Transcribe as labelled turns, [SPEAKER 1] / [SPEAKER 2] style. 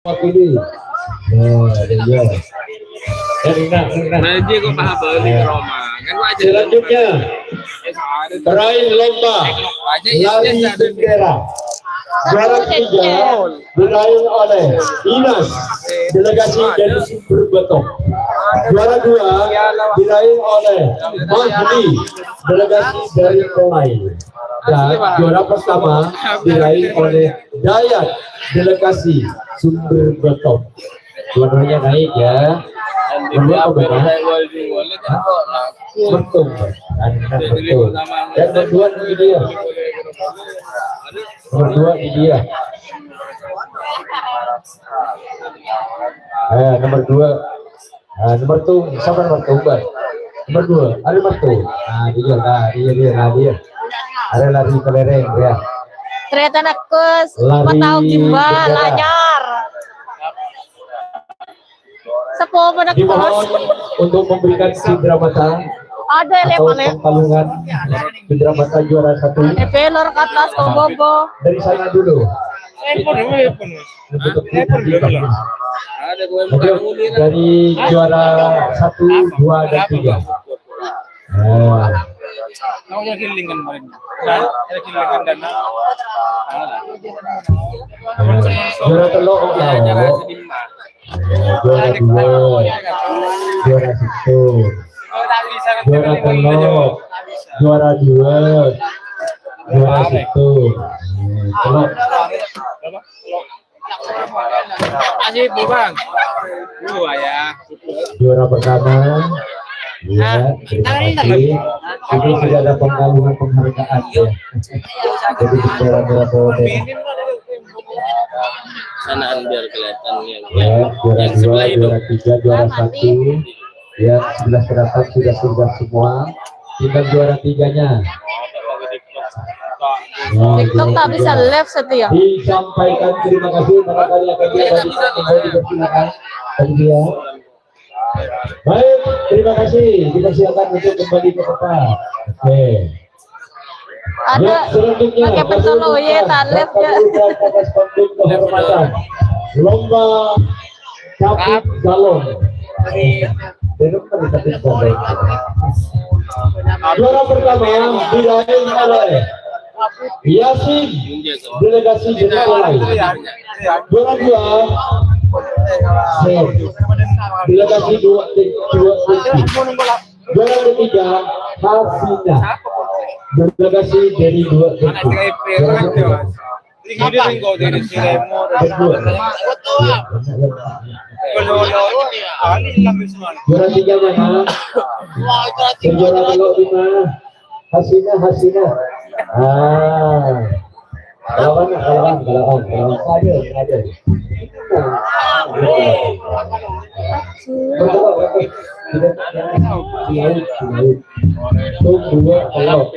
[SPEAKER 1] Ini. Iya.
[SPEAKER 2] Nah, dia kok paham balik Roma. Kan wajar.
[SPEAKER 1] Selanjutnya, terakhir lomba lari bendera. Juara ketiga diraih oleh Inas, delegasi dari Sumber Betok. Juara dua diraih oleh Mahdi, delegasi dari Kolai. Dan juara pertama diraih oleh Dayat, delegasi Sumber Betok. Dua-duanya naik ya. Kedua betul, betul. Dan berdua ini dia. Berdua ini dia. Nomor dua. Nomor tuh, siapa nomor tuh? Nomor dua, ada nomor tuh. Dia. Ada lari kelereng ya.
[SPEAKER 3] Ternyata nakus, kau tahu gimana lanyar. Sepo pada
[SPEAKER 1] dimohon untuk memberikan cindera mata
[SPEAKER 3] ada
[SPEAKER 1] atau perkalungan cindera mata juara satu.
[SPEAKER 3] Pelor ke atas kau bobo.
[SPEAKER 1] Dari sana dulu. Dari juara 1, 2, dan 3. Juara telur juara 2, juara 1, juara telur, juara 2, juara 1, telur.
[SPEAKER 2] Masih Bang. Ya.
[SPEAKER 1] Juara pertama. Ya, terima kasih. Ini sudah ada penghargaan ya. Jadi juara berapa?
[SPEAKER 2] Sanaan biar kelihatan
[SPEAKER 1] juara 2, juara 3, juara 1 ya, 11 perangkat sudah semua, tinggal juara 3-nya.
[SPEAKER 3] TikTok tak bisa live setia.
[SPEAKER 1] Disampaikan terima kasih barangkali akan dipersilakan dia. Baik, terima kasih, kita silakan untuk kembali ke tempat. Oke.
[SPEAKER 3] Ada pakai pentolo ya, tak live ya.
[SPEAKER 1] Lomba capit galon. Juara pertama diraih oleh Yasin, delegasi Jenderal. Juara dua delegasi dua. Juara ketiga Hasina, delegasi dari 2. Juara 3 mana? Juara kalau 5 Hasina. Kalawan. Ada. Tuh 2 kalau